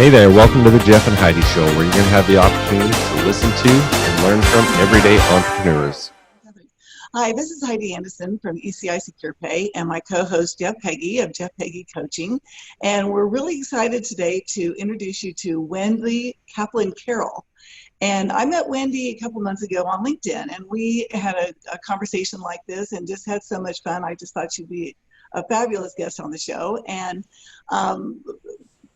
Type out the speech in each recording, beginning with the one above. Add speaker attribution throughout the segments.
Speaker 1: Hey there, welcome to the Jeff and Heidi Show, where you're going to have the opportunity to listen to and learn from everyday entrepreneurs.
Speaker 2: Hi, this is Heidi Anderson from ECI Secure Pay and my co-host Jeff Heggie of Jeff Heggie Coaching. And we're really excited today to introduce you to Wendi Caplan-Carroll. And I met Wendi a couple months ago on LinkedIn, and we had a conversation like this and just had so much fun. I just thought she'd be a fabulous guest on the show. And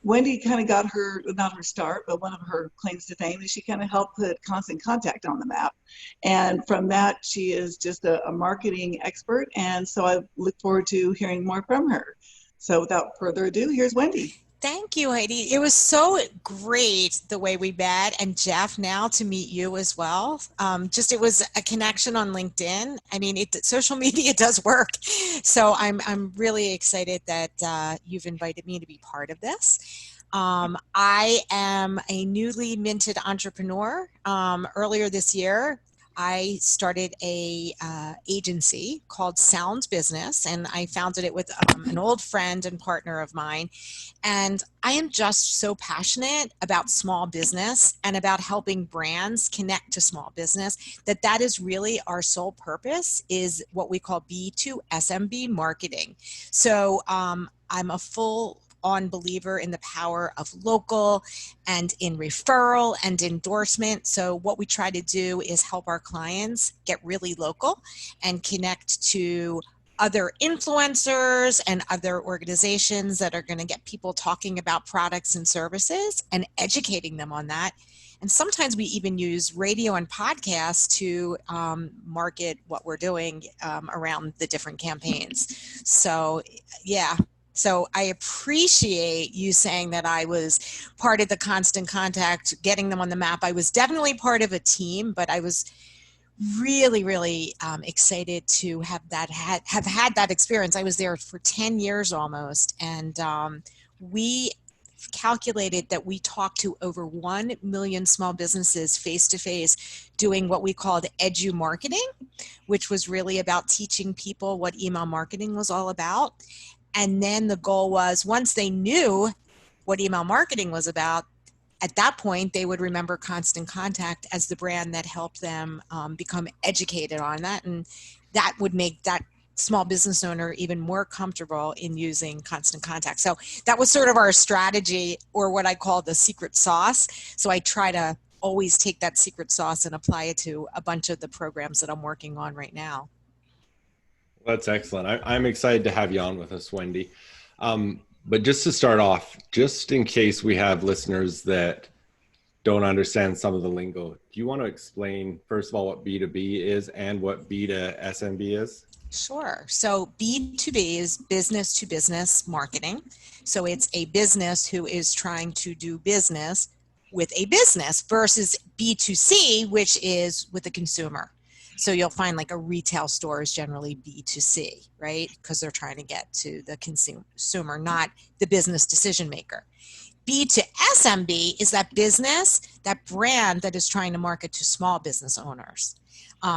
Speaker 2: Wendi kind of got her, not her start, but one of her claims to fame is she kind of helped put Constant Contact on the map. And from that, she is just a marketing expert. And so I look forward to hearing more from her. So without further ado, here's Wendi.
Speaker 3: Thank you, Heidi. It was so great the way we met, and Jeff, now to meet you as well. It was a connection on LinkedIn. I mean, social media does work. So I'm really excited that you've invited me to be part of this. I am a newly minted entrepreneur. Earlier this year, I started a agency called Sound Business, and I founded it with an old friend and partner of mine. And I am just so passionate about small business and about helping brands connect to small business that is really our sole purpose, is what we call B2 SMB marketing. So I'm a full-on believer in the power of local and in referral and endorsement. So what we try to do is help our clients get really local and connect to other influencers and other organizations that are going to get people talking about products and services and educating them on that. And sometimes we even use radio and podcasts to market what we're doing around the different campaigns. So, yeah. So I appreciate you saying that I was part of the Constant Contact, getting them on the map. I was definitely part of a team, but I was really, really excited to have had that experience. I was there for 10 years almost, and we calculated that we talked to over 1 million small businesses face-to-face doing what we called edu marketing, which was really about teaching people what email marketing was all about. And then the goal was, once they knew what email marketing was about, at that point, they would remember Constant Contact as the brand that helped them become educated on that. And that would make that small business owner even more comfortable in using Constant Contact. So that was sort of our strategy, or what I call the secret sauce. So I try to always take that secret sauce and apply it to a bunch of the programs that I'm working on right now.
Speaker 1: That's excellent. I'm excited to have you on with us, Wendi. But just to start off, just in case we have listeners that don't understand some of the lingo, do you want to explain, first of all, what B2B is and what B2SMB is?
Speaker 3: Sure. So B2B is business to business marketing. So it's a business who is trying to do business with a business, versus B2C, which is with a consumer. So you'll find like a retail store is generally B2C, right? Because they're trying to get to the consumer, not the business decision maker. B2SMB is that business, that brand that is trying to market to small business owners.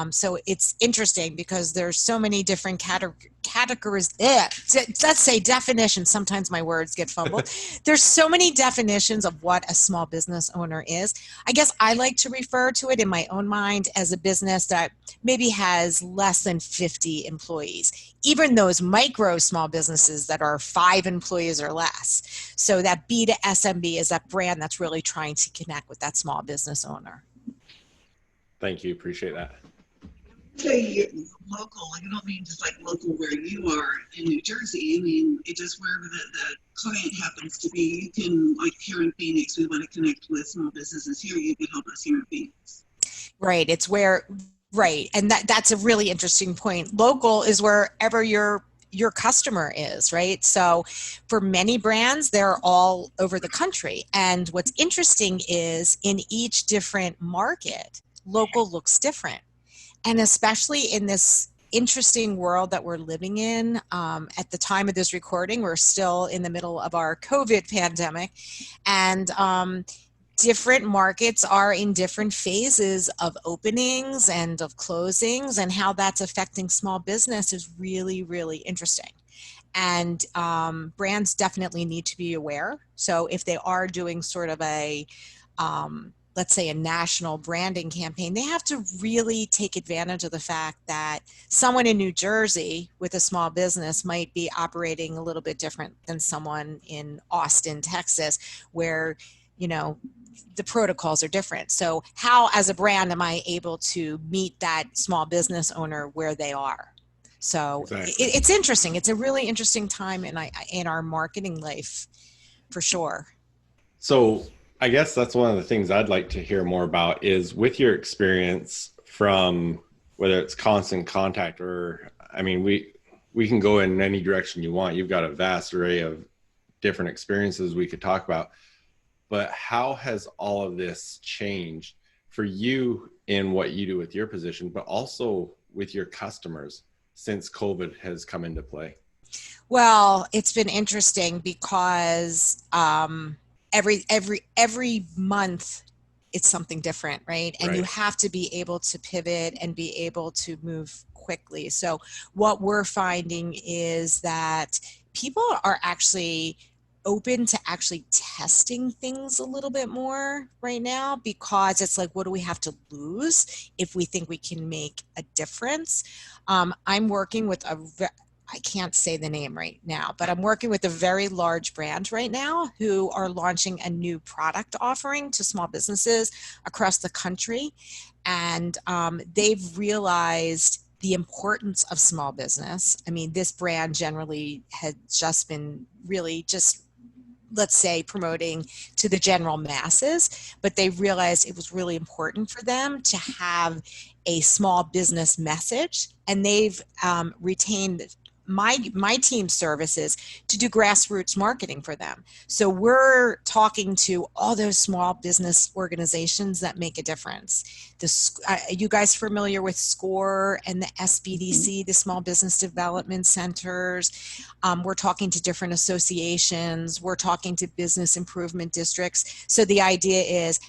Speaker 3: So it's interesting because there's so many different categories. Let's say definitions. Sometimes my words get fumbled. There's so many definitions of what a small business owner is. I guess I like to refer to it in my own mind as a business that maybe has less than 50 employees, even those micro small businesses that are 5 employees or less. So that B to SMB is that brand that's really trying to connect with that small business owner.
Speaker 1: Thank you. Appreciate that.
Speaker 2: Say you're local, I don't mean just like local where you are in New Jersey. I mean, it just wherever the client happens to be. You can, like here in Phoenix, we want to connect with small businesses here. You can help us here in Phoenix.
Speaker 3: Right. It's where, right. And that's a really interesting point. Local is wherever your customer is, right? So for many brands, they're all over the country. And what's interesting is in each different market, local looks different. And especially in this interesting world that we're living in, at the time of this recording, we're still in the middle of our COVID pandemic, and different markets are in different phases of openings and of closings, and how that's affecting small business is really, really interesting. And brands definitely need to be aware. So if they are doing sort of a, let's say, a national branding campaign, they have to really take advantage of the fact that someone in New Jersey with a small business might be operating a little bit different than someone in Austin, Texas, where, you know, the protocols are different. So how, as a brand, am I able to meet that small business owner where they are? So
Speaker 1: Exactly.
Speaker 3: it's interesting. It's a really interesting time in our marketing life, for sure.
Speaker 1: So I guess that's one of the things I'd like to hear more about is with your experience from whether it's Constant Contact or, I mean, we can go in any direction you want. You've got a vast array of different experiences we could talk about, but how has all of this changed for you in what you do with your position, but also with your customers since COVID has come into play?
Speaker 3: Well, it's been interesting because every month it's something different, right? And you
Speaker 1: Right.
Speaker 3: have to be able to pivot and be able to move quickly. So what we're finding is that people are actually open to actually testing things a little bit more right now, because it's like, what do we have to lose if we think we can make a difference? I'm working with I can't say the name right now, but I'm working with a very large brand right now who are launching a new product offering to small businesses across the country. And they've realized the importance of small business. I mean, this brand generally had just been really just, let's say, promoting to the general masses, but they realized it was really important for them to have a small business message, and they've retained my team services to do grassroots marketing for them. So we're talking to all those small business organizations that make a difference. You guys familiar with SCORE and the SBDC, the Small Business Development Centers? We're talking to different associations. We're talking to business improvement districts. So the idea is,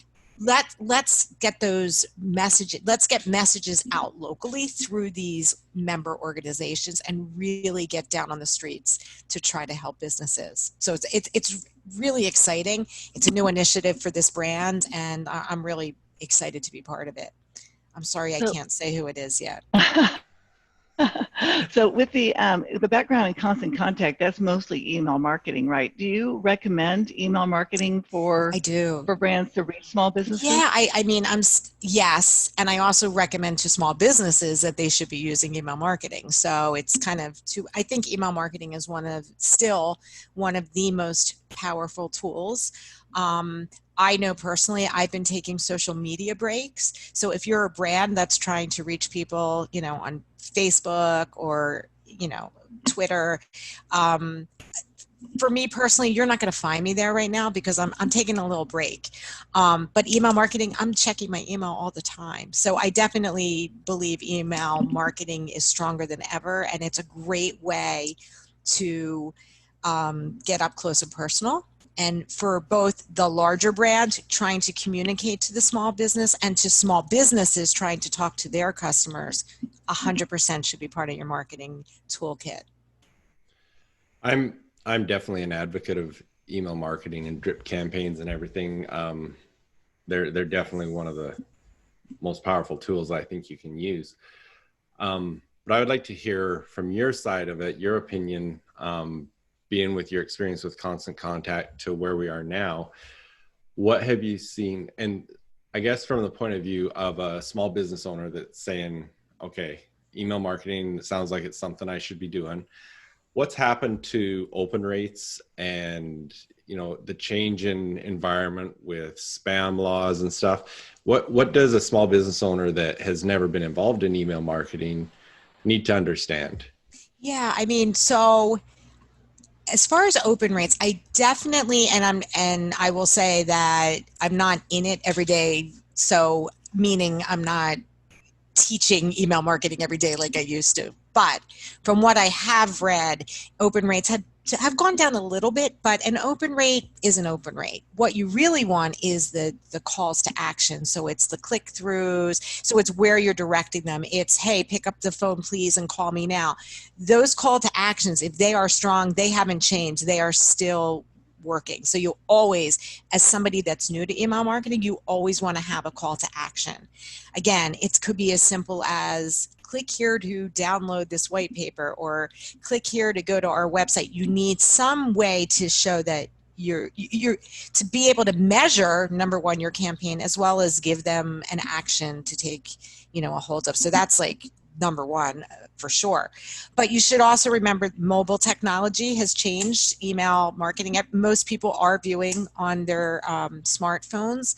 Speaker 3: let's get those messages, let's get messages out locally through these member organizations and really get down on the streets to try to help businesses. So it's really exciting. It's a new initiative for this brand, and I'm really excited to be part of it. I'm sorry I can't say who it is yet.
Speaker 4: So with the background in Constant Contact, that's mostly email marketing, right? Do you recommend email marketing for brands to reach small businesses?
Speaker 3: Yeah, I mean, yes, and I also recommend to small businesses that they should be using email marketing. So it's kind of I think email marketing is still one of the most powerful tools. I know personally, I've been taking social media breaks. So if you're a brand that's trying to reach people, you know, on Facebook or, you know, Twitter, for me personally, you're not going to find me there right now because I'm taking a little break. But email marketing, I'm checking my email all the time. So I definitely believe email marketing is stronger than ever, and it's a great way to get up close and personal. And for both the larger brand trying to communicate to the small business and to small businesses trying to talk to their customers, 100% should be part of your marketing toolkit.
Speaker 1: I'm definitely an advocate of email marketing and drip campaigns and everything. They're definitely one of the most powerful tools I think you can use. But I would like to hear from your side of it, your opinion, being with your experience with Constant Contact to where we are now. What have you seen? And I guess from the point of view of a small business owner that's saying, okay, email marketing sounds like it's something I should be doing. What's happened to open rates and, you know, the change in environment with spam laws and stuff? What does a small business owner that has never been involved in email marketing need to understand?
Speaker 3: Yeah, I mean, so as far as open rates, I definitely, and I will say that I'm not in it every day. So meaning I'm not teaching email marketing every day like I used to. But from what I have read, open rates had have gone down a little bit, but an open rate is an open rate. What you really want is the calls to action. So it's the click-throughs. So it's where you're directing them. It's, hey, pick up the phone, please, and call me now. Those call to actions, if they are strong, they haven't changed. They are still working. So you always, as somebody that's new to email marketing, you always want to have a call to action. Again, it could be as simple as click here to download this white paper, or click here to go to our website. You need some way to show that you're to be able to measure, number one, your campaign, as well as give them an action to take, a hold of. So that's like number one for sure. But you should also remember mobile technology has changed email marketing. Most people are viewing on their smartphones.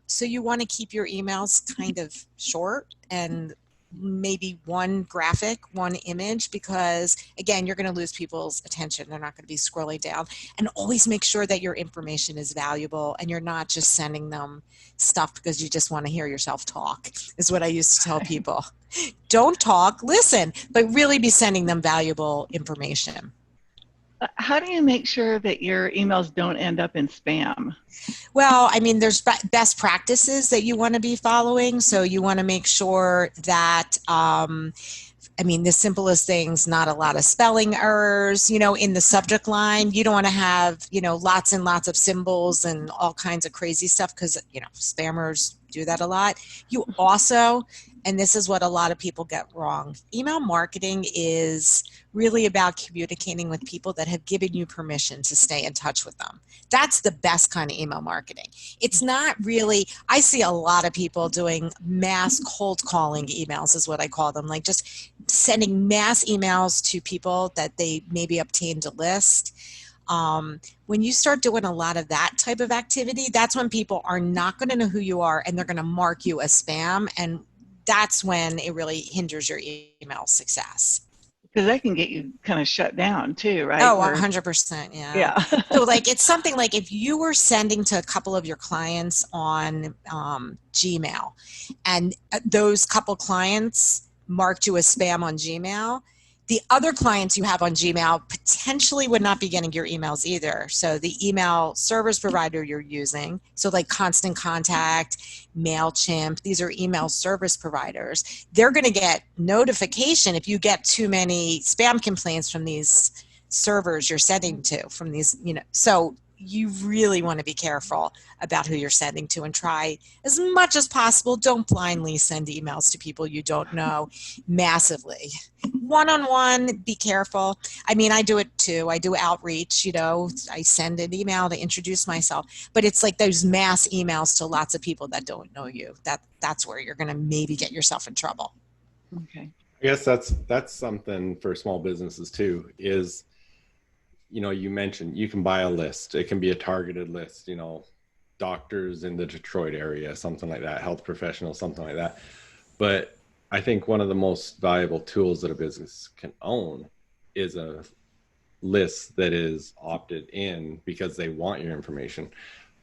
Speaker 3: So you want to keep your emails kind of short and maybe one graphic, one image, because again, you're going to lose people's attention. They're not going to be scrolling down. And always make sure that your information is valuable and you're not just sending them stuff because you just want to hear yourself talk, is what I used to tell people. Don't talk, listen, but really be sending them valuable information.
Speaker 4: How do you make sure that your emails don't end up in spam?
Speaker 3: Well, I mean, there's best practices that you want to be following. So you want to make sure that, the simplest things, not a lot of spelling errors, in the subject line. You don't want to have, lots and lots of symbols and all kinds of crazy stuff because, spammers do that a lot. You also, and this is what a lot of people get wrong, email marketing is really about communicating with people that have given you permission to stay in touch with them. That's the best kind of email marketing. It's not really, I see a lot of people doing mass cold calling emails is what I call them, like just sending mass emails to people that they maybe obtained a list. When you start doing a lot of that type of activity, that's when people are not going to know who you are and they're going to mark you as spam. And that's when it really hinders your email success.
Speaker 4: Because that can get you kind of shut down too, right?
Speaker 3: Oh, 100%. Yeah. So like, it's something like if you were sending to a couple of your clients on Gmail and those couple clients marked you as spam on Gmail, the other clients you have on Gmail potentially would not be getting your emails either. So the email service provider you're using, so like Constant Contact, MailChimp, these are email service providers. They're going to get notification if you get too many spam complaints from these servers you're sending to, from these, so you really want to be careful about who you're sending to and try as much as possible. Don't blindly send emails to people you don't know massively. One-on-one, be careful. I mean, I do it too. I do outreach, I send an email to introduce myself, but it's like those mass emails to lots of people that don't know you. That's where you're going to maybe get yourself in trouble.
Speaker 4: Okay.
Speaker 1: I guess that's something for small businesses too, is you mentioned you can buy a list. It can be a targeted list, doctors in the Detroit area, something like that, health professionals, something like that. But I think one of the most valuable tools that a business can own is a list that is opted in because they want your information.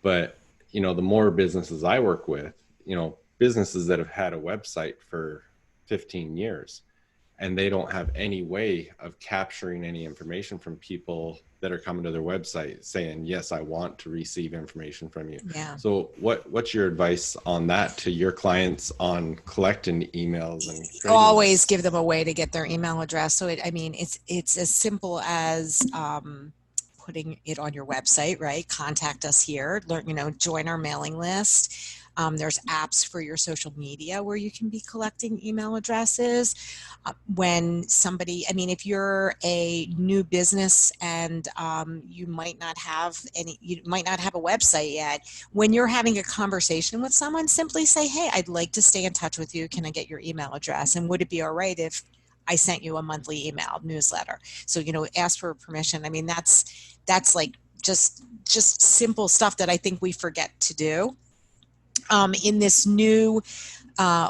Speaker 1: But, the more businesses I work with, businesses that have had a website for 15 years, and they don't have any way of capturing any information from people that are coming to their website saying, yes, I want to receive information from you.
Speaker 3: Yeah.
Speaker 1: So what's your advice on that to your clients on collecting emails? And
Speaker 3: always give them a way to get their email address. So it's as simple as putting it on your website, right? Contact us here, join our mailing list. There's apps for your social media where you can be collecting email addresses. When somebody, if you're a new business and you might not have a website yet, when you're having a conversation with someone, simply say, hey, I'd like to stay in touch with you. Can I get your email address? And would it be all right if I sent you a monthly email newsletter? So, ask for permission. That's like just simple stuff that I think we forget to do. In this new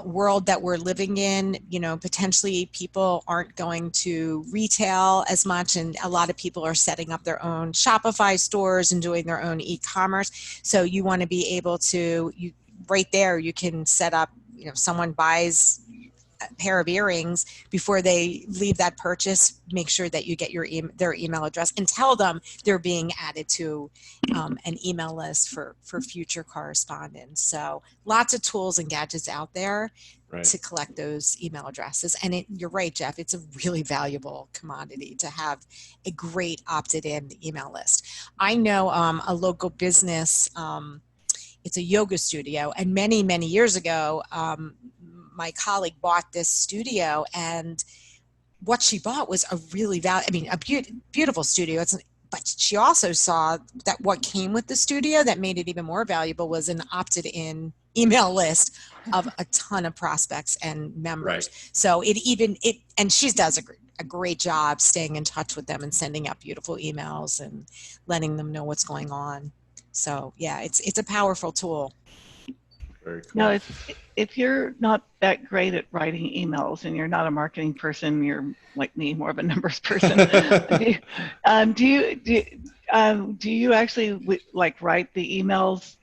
Speaker 3: world that we're living in, potentially people aren't going to retail as much, and a lot of people are setting up their own Shopify stores and doing their own e-commerce. So you want to be able to, right there, you can set up, someone buys pair of earrings before they leave that purchase, make sure that you get their email address and tell them they're being added to an email list for future correspondence. So lots of tools and gadgets out there to collect those email addresses. And you're right, Jeff, it's a really valuable commodity to have a great opted-in email list. I know a local business, it's a yoga studio, and many, many years ago, my colleague bought this studio, and what she bought was a really beautiful studio. But she also saw that what came with the studio that made it even more valuable was an opted-in email list of a ton of prospects and members. So and she does a great job staying in touch with them and sending out beautiful emails and letting them know what's going on. So yeah, it's a powerful tool.
Speaker 1: Very cool.
Speaker 4: Now, if you're not that great at writing emails and you're not a marketing person, you're like me, more of a numbers person. Do you actually like write the emails,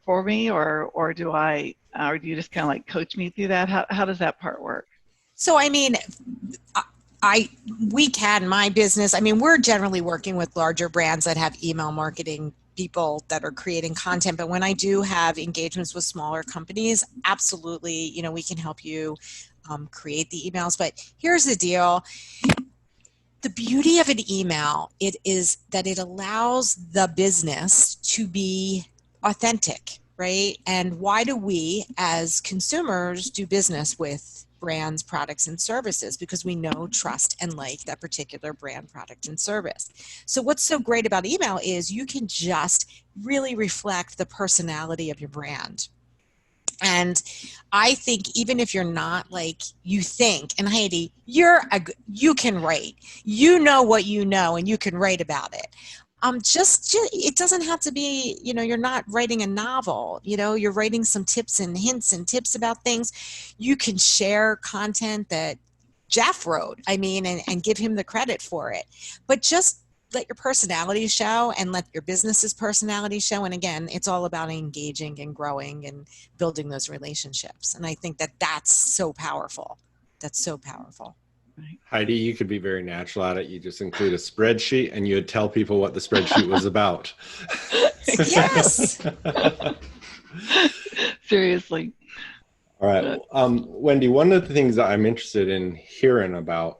Speaker 4: for me, or do you just kind of like coach me through that? How does that part work?
Speaker 3: So I mean, my business, we're generally working with larger brands that have email marketing people that are creating content. But when I do have engagements with smaller companies, absolutely, we can help you create the emails. But here's the deal. The beauty of an email, it is that it allows the business to be authentic, right? And why do we as consumers do business with brands, products, and services? Because we know, trust, and like that particular brand, product, and service. So what's so great about email is you can just really reflect the personality of your brand. And I think even if you're not like you think, and Heidi, you can write, what you know, and you can write about it. Just it doesn't have to be, you're not writing a novel, you're writing some tips and hints and tips about things. You can share content that Jeff wrote, and give him the credit for it. But just let your personality show and let your business's personality show. And again, it's all about engaging and growing and building those relationships. And I think that that's so powerful. That's so powerful.
Speaker 1: Heidi, you could be very natural at it. You just include a spreadsheet and you would tell people what the spreadsheet was about.
Speaker 3: Yes.
Speaker 4: Seriously.
Speaker 1: All right. Wendi, one of the things that I'm interested in hearing about,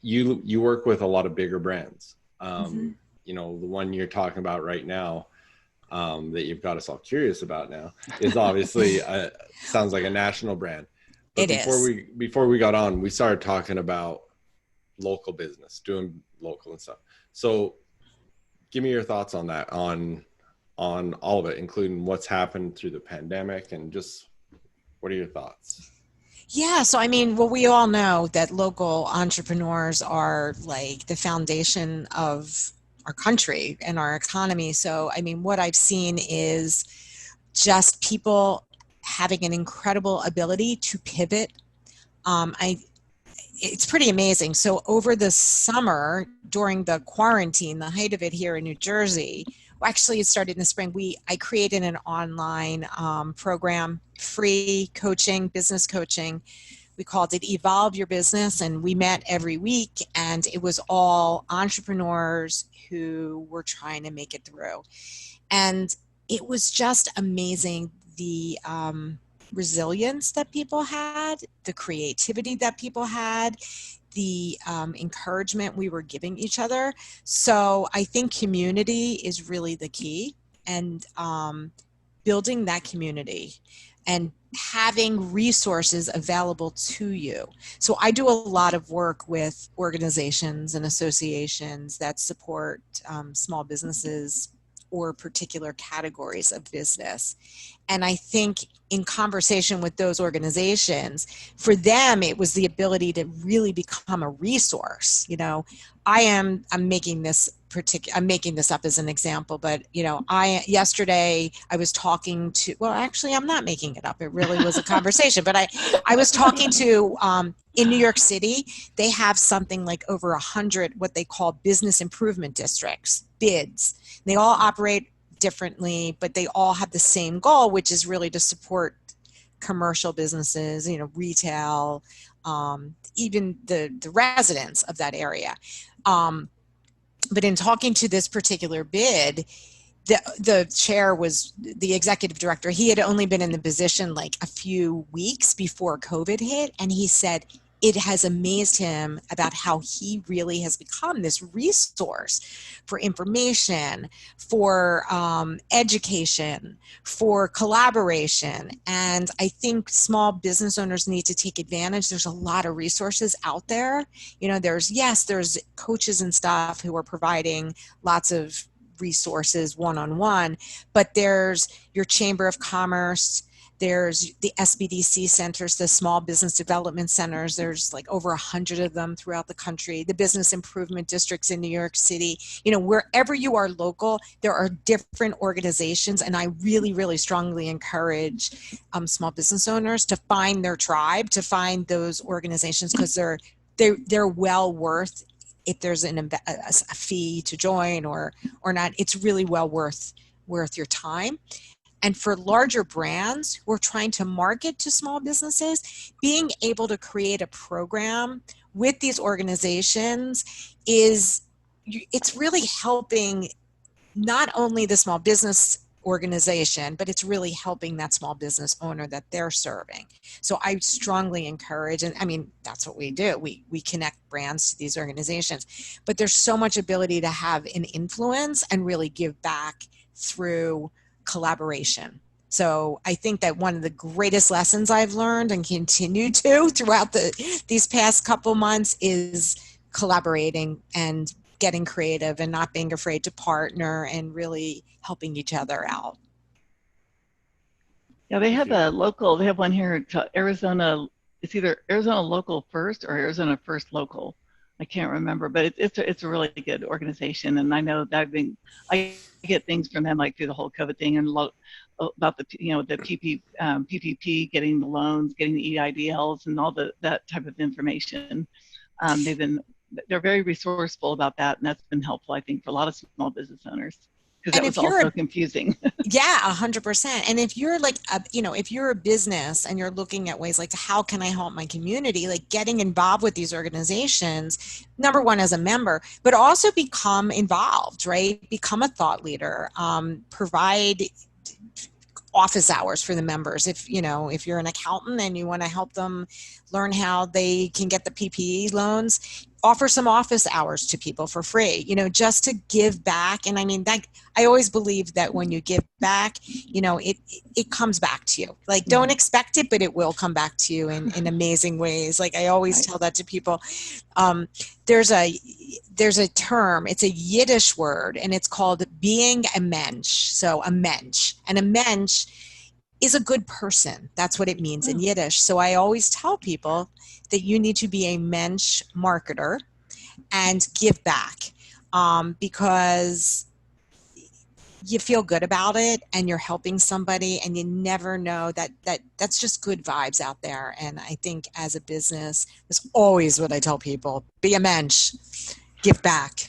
Speaker 1: you work with a lot of bigger brands. The one you're talking about right now, that you've got us all curious about now, is obviously sounds like a national brand. But before we got on, we started talking about local business, doing local and stuff. So give me your thoughts on that, on all of it, including what's happened through the pandemic, and just what are your thoughts?
Speaker 3: Yeah, so we all know that local entrepreneurs are like the foundation of our country and our economy. So what I've seen is just people having an incredible ability to pivot. It's pretty amazing. So over the summer, during the quarantine, the height of it here in New Jersey, actually it started in the spring, I created an online program, free coaching, business coaching. We called it Evolve Your Business, and we met every week, and it was all entrepreneurs who were trying to make it through. And it was just amazing, the resilience that people had, the creativity that people had, the encouragement we were giving each other. So I think community is really the key, and building that community and having resources available to you. So I do a lot of work with organizations and associations that support small businesses or particular categories of business. And I think in conversation with those organizations, for them, it was the ability to really become a resource. I'm making this up as an example, but yesterday I was talking to, well, actually I'm not making it up. It really was a conversation, but I was talking to, in New York City, they have something like over 100, what they call business improvement districts, BIDs. They all operate differently, but they all have the same goal, which is really to support commercial businesses, retail, even the residents of that area. But in talking to this particular bid, the chair was the executive director. He had only been in the position like a few weeks before COVID hit. And he said it has amazed him about how he really has become this resource for information, for education, for collaboration. And I think small business owners need to take advantage. There's a lot of resources out there. There's coaches and stuff who are providing lots of resources one-on-one, but there's your Chamber of Commerce, there's the SBDC centers, the small business development centers. There's like over 100 of them throughout the country, the business improvement districts in New York City. Wherever you are local, there are different organizations, and I really, really strongly encourage small business owners to find their tribe, to find those organizations, because they're well worth, if there's a fee to join or not, it's really well worth your time. And for larger brands who are trying to market to small businesses, being able to create a program with these organizations it's really helping not only the small business organization, but it's really helping that small business owner that they're serving. So I strongly encourage, and I mean, that's what we do. We connect brands to these organizations, but there's so much ability to have an influence and really give back through collaboration. So I think that one of the greatest lessons I've learned and continue to throughout these past couple months is collaborating and getting creative and not being afraid to partner and really helping each other out.
Speaker 4: Yeah, they have they have one here, Arizona. It's either Arizona Local First or Arizona First Local. I can't remember, but it's a really good organization. And I know that I get things from them, like through the whole COVID thing, and about the PPP, getting the loans, getting the EIDLs, and all that type of information. They're very resourceful about that, and that's been helpful, I think, for a lot of small business owners, because that was also confusing.
Speaker 3: Yeah, 100%. And if you're like, if you're a business and you're looking at ways like, how can I help my community? Like getting involved with these organizations, number one, as a member, but also become involved, right? Become a thought leader, provide office hours for the members. If you're an accountant and you want to help them learn how they can get the PPE loans, offer some office hours to people for free, just to give back. And I mean, that I always believe that when you give back, it comes back to you. Like, don't expect it, but it will come back to you in amazing ways. Like I always tell that to people. There's a term, it's a Yiddish word, and it's called being a mensch. So a mensch, and a mensch is a good person. That's what it means in Yiddish. So I always tell people that you need to be a mensch marketer and give back, because you feel good about it and you're helping somebody, and you never know that's just good vibes out there. And I think as a business, that's always what I tell people: be a mensch, give back.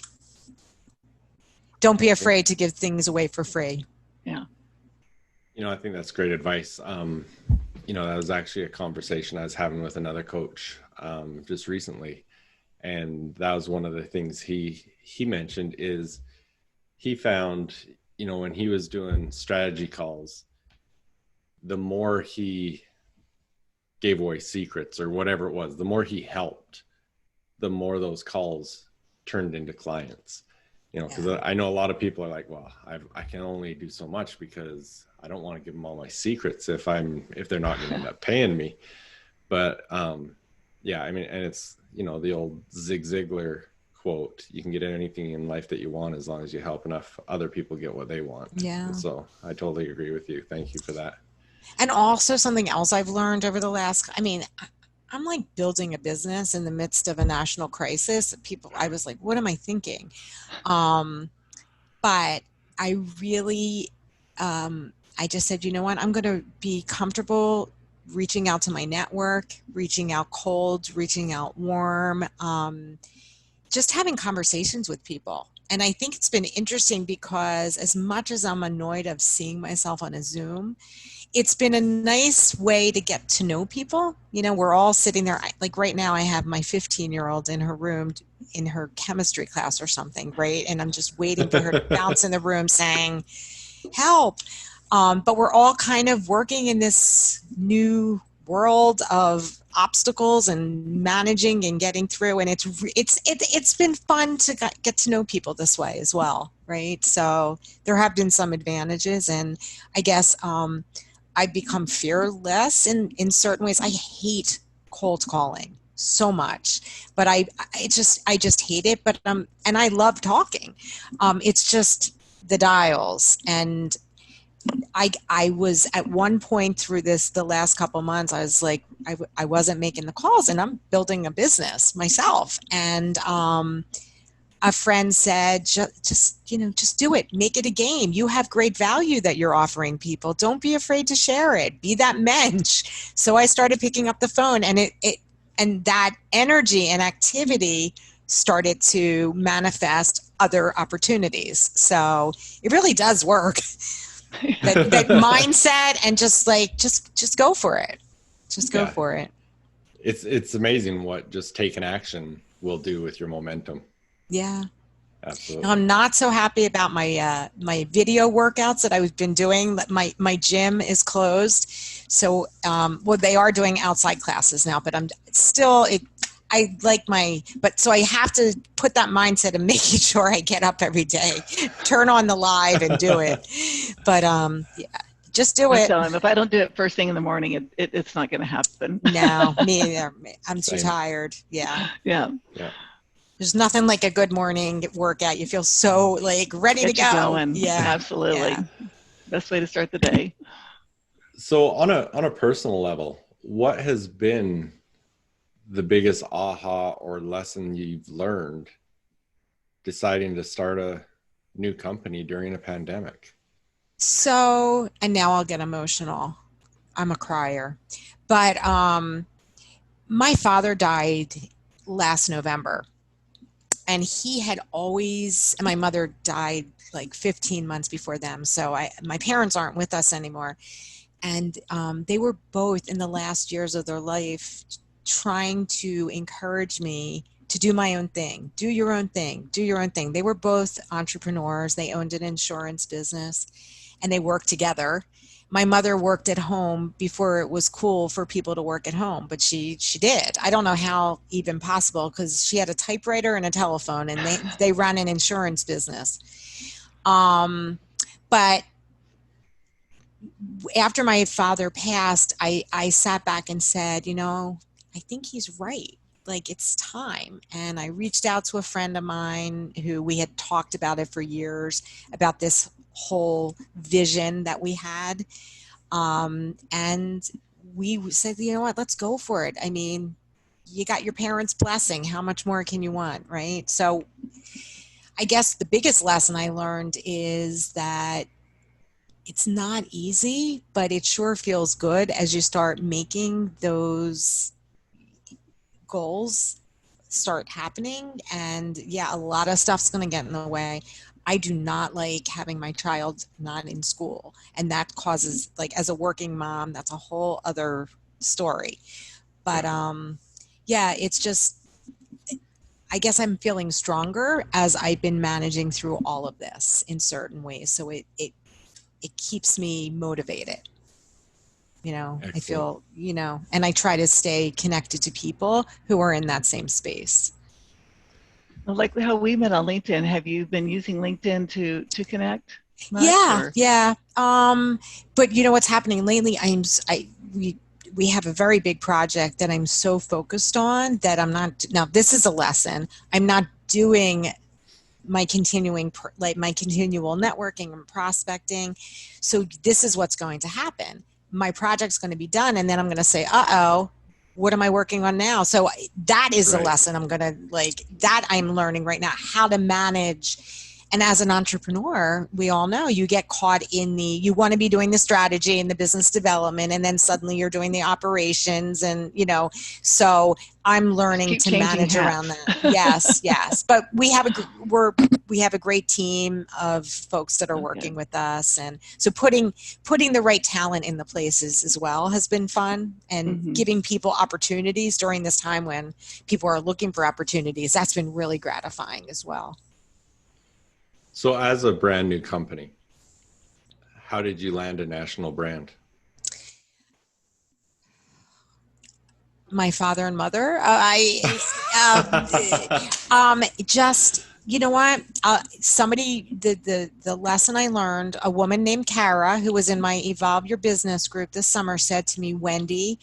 Speaker 3: Don't be afraid to give things away for free.
Speaker 4: Yeah.
Speaker 1: I think that's great advice. That was actually a conversation I was having with another coach just recently. And that was one of the things he mentioned is he found, when he was doing strategy calls, the more he gave away secrets or whatever it was, the more he helped, the more those calls turned into clients. Because I know a lot of people are like, well, I can only do so much because I don't want to give them all my secrets if they're not going to end up paying me. But and it's, the old Zig Ziglar quote, you can get anything in life that you want as long as you help enough other people get what they want.
Speaker 3: Yeah.
Speaker 1: And so I totally agree with you. Thank you for that. And
Speaker 3: also something else I've learned over the last, I'm like building a business in the midst of a national crisis. I was like, what am I thinking? But I really, I just said, you know what, I'm going to be comfortable reaching out to my network, reaching out cold, reaching out warm, just having conversations with people. And I think it's been interesting because as much as I'm annoyed of seeing myself on a Zoom, it's been a nice way to get to know people. You know, we're all sitting there. Like right now, I have my 15-year-old in her room in her chemistry class or something, right? And I'm just waiting for her to bounce in the room saying, help. But we're all kind of working in this new world of obstacles and managing and getting through. And it's been fun to get to know people this way as well, right? So there have been some advantages, and I guess I've become fearless in certain ways. I hate cold calling so much, but I just hate it. But and I love talking. It's just the dials. And I was at one point through the last couple of months, I was like, I wasn't making the calls, and I'm building a business myself. And a friend said, just do it. Make it a game. You have great value that you're offering people. Don't be afraid to share it. Be that mensch. So I started picking up the phone, and and that energy and activity started to manifest other opportunities. So it really does work. that mindset, and just go for it. Just go for it.
Speaker 1: It's amazing what just taking action will do with your momentum.
Speaker 3: Yeah.
Speaker 1: Absolutely.
Speaker 3: I'm not so happy about my my video workouts that I've been doing. My gym is closed, so well, they are doing outside classes now, but I'm still I like so I have to put that mindset of making sure I get up every day, turn on the live and do it. But yeah, just do it.
Speaker 4: Telling him, if I don't do it first thing in the morning, it's not going to happen.
Speaker 3: No, me either. I'm too tired. Yeah.
Speaker 4: Yeah.
Speaker 3: There's nothing like a good morning workout. You feel so like ready to go.
Speaker 4: Going.
Speaker 3: Yeah,
Speaker 4: absolutely. Yeah. Best way to start the day.
Speaker 1: So on a personal level, what has been the biggest aha or lesson you've learned deciding to start a new company during a pandemic?
Speaker 3: So, and now I'll get emotional. I'm a crier. But my father died last November. And he had always, and my mother died like 15 months before them. So my parents aren't with us anymore. And they were both in the last years of their life trying to encourage me to do my own thing, do your own thing, do your own thing. They were both entrepreneurs. They owned an insurance business, and they worked together. My mother worked at home before it was cool for people to work at home, but she did. I don't know how even possible, because she had a typewriter and a telephone, and they ran an insurance business. But after my father passed, I sat back and said, I think he's right. Like, it's time. And I reached out to a friend of mine who we had talked about it for years, about this whole vision that we had. And we said, you know what, let's go for it. I mean, you got your parents' blessing. How much more can you want, right? So I guess the biggest lesson I learned is that it's not easy, but it sure feels good as you start making those goals start happening. And yeah, a lot of stuff's going to get in the way. I do not like having my child not in school, and that causes, like, as a working mom, that's a whole other story. But yeah, it's just, I guess I'm feeling stronger as I've been managing through all of this in certain ways. So it keeps me motivated. Excellent. I feel, and I try to stay connected to people who are in that same space.
Speaker 2: Like how we met on LinkedIn. Have you been using LinkedIn to connect?
Speaker 3: Yeah. But what's happening lately? We have a very big project that I'm so focused on that I'm not. Now, this is a lesson. I'm not doing my continual networking and prospecting. So this is what's going to happen. My project's going to be done, and then I'm going to say, what am I working on now? So that is a lesson I'm going to that I'm learning right now, how to manage And as an entrepreneur, we all know you get caught in you want to be doing the strategy and the business development, and then suddenly you're doing the operations, and so I'm learning to manage around that. Yes, yes. But we have a great team of folks that are working with us, and so putting the right talent in the places as well has been fun, and giving people opportunities during this time when people are looking for opportunities. That's been really gratifying as well.
Speaker 1: So as a brand new company, how did you land a national brand?
Speaker 3: My father and mother. Just, you know what? The lesson I learned, a woman named Kara, who was in my Evolve Your Business group this summer, said to me, Wendi,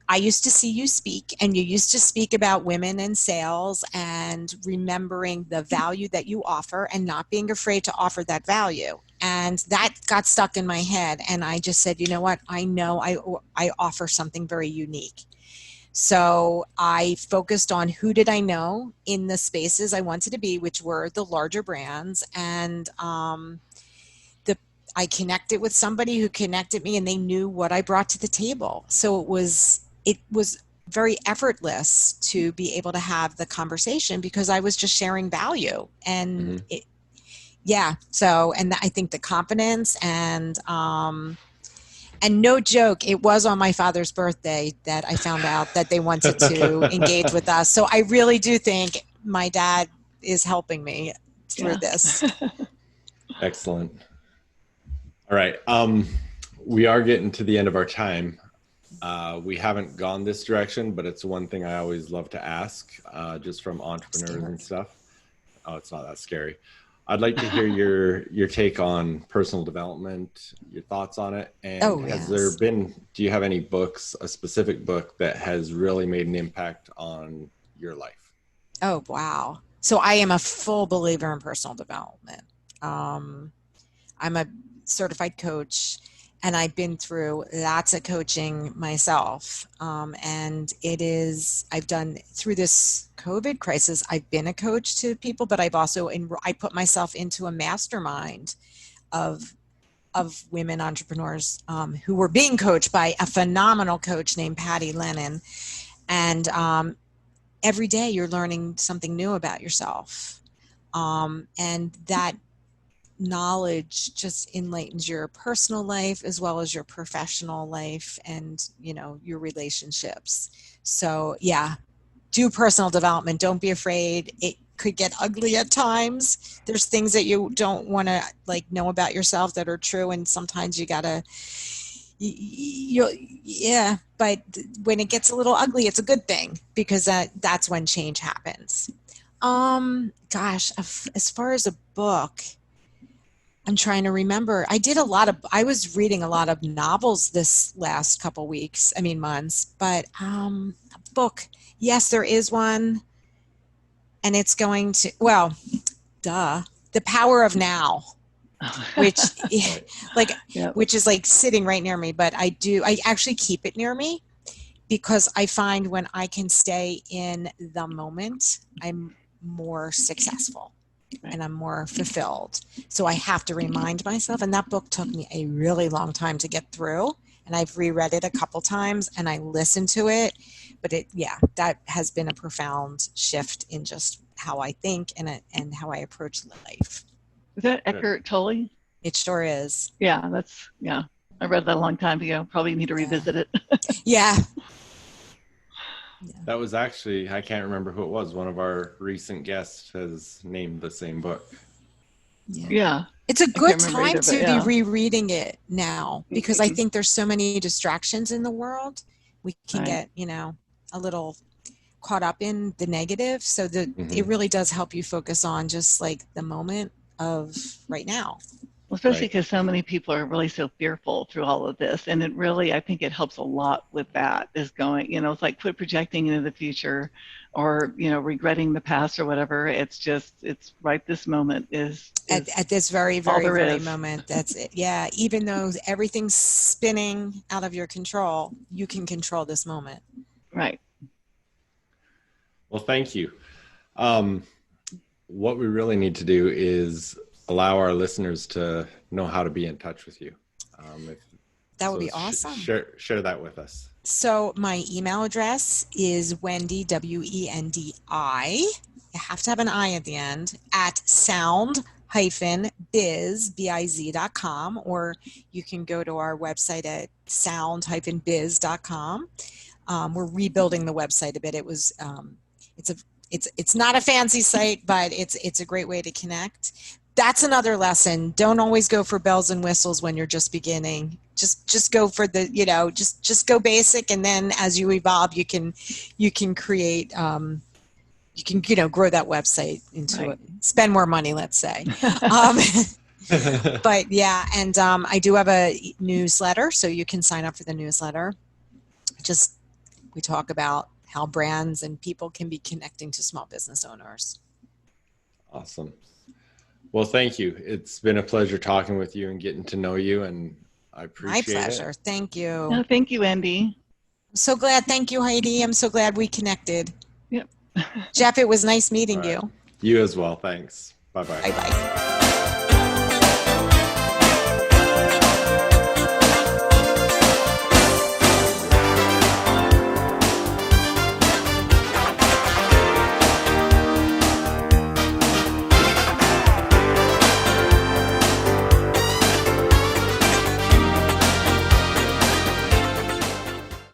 Speaker 3: I used to see you speak, and you used to speak about women in sales and remembering the value that you offer and not being afraid to offer that value. And that got stuck in my head. And I just said, you know what? I know I offer something very unique. So I focused on who did I know in the spaces I wanted to be, which were the larger brands. And I connected with somebody who connected me, and they knew what I brought to the table. So it was very effortless to be able to have the conversation because I was just sharing value. And so I think the confidence and no joke, it was on my father's birthday that I found out that they wanted to engage with us. So I really do think my dad is helping me through this.
Speaker 1: Excellent. All right. We are getting to the end of our time. We haven't gone this direction, but it's one thing I always love to ask, just from entrepreneurs and stuff. Oh, it's not that scary. I'd like to hear your take on personal development, your thoughts on it. And do you have any books, a specific book that has really made an impact on your life?
Speaker 3: Oh, wow. So I am a full believer in personal development. I'm a certified coach, and I've been through lots of coaching myself. I've done through this COVID crisis, I've been a coach to people, but I've also, I put myself into a mastermind of women entrepreneurs who were being coached by a phenomenal coach named Patty Lennon. And every day you're learning something new about yourself. And that knowledge just enlightens your personal life as well as your professional life and, your relationships. So do personal development. Don't be afraid. It could get ugly at times. There's things that you don't want to know about yourself that are true. And sometimes you gotta, but when it gets a little ugly, it's a good thing because that's when change happens. As far as a book, I'm trying to remember. I was reading a lot of novels this last months, but a book, yes, there is one. And it's going to, The Power of Now, which which is sitting right near me, but I actually keep it near me because I find when I can stay in the moment, I'm more successful. And I'm more fulfilled. So I have to remind myself. And that book took me a really long time to get through. And I've reread it a couple times and I listened to it. But that has been a profound shift in just how I think and how I approach life.
Speaker 4: Is that Eckhart Tolle?
Speaker 3: It sure is.
Speaker 4: Yeah, I read that a long time ago. Probably need to revisit it.
Speaker 3: Yeah.
Speaker 1: That was actually, I can't remember who it was. One of our recent guests has named the same book.
Speaker 4: Yeah.
Speaker 3: It's a good time to be rereading it now because I think there's so many distractions in the world. We can get, a little caught up in the negative. So it really does help you focus on just the moment of right now.
Speaker 4: Well, especially because so many people are really so fearful through all of this. And it really, I think it helps a lot with that is going, it's like quit projecting into the future or, regretting the past or whatever. It's right this moment is
Speaker 3: at this very, very, very moment. That's it. Yeah. Even though everything's spinning out of your control, you can control this moment.
Speaker 4: Right.
Speaker 1: Well, thank you. what we really need to do is allow our listeners to know how to be in touch with you.
Speaker 3: That would be awesome.
Speaker 1: Share that with us.
Speaker 3: So my email address is Wendi, Wendi. You have to have an I at the end, at sound-biz.com, or you can go to our website at sound-biz.com. We're rebuilding the website a bit. It was, it's not a fancy site, but it's a great way to connect. That's another lesson. Don't always go for bells and whistles when you're just beginning. Just go for the, just go basic, and then as you evolve, you can create, you can, grow that website into it. Spend more money, let's say. But yeah, and I do have a newsletter, so you can sign up for the newsletter. We talk about how brands and people can be connecting to small business owners.
Speaker 1: Awesome. Well, thank you. It's been a pleasure talking with you and getting to know you, and I appreciate it.
Speaker 3: My pleasure. Thank you.
Speaker 4: No, thank you, Wendi.
Speaker 3: I'm so glad. Thank you, Heidi. I'm so glad we connected.
Speaker 4: Yep.
Speaker 3: Jeff, it was nice meeting you.
Speaker 1: You as well. Thanks. Bye-bye.
Speaker 3: Bye-bye.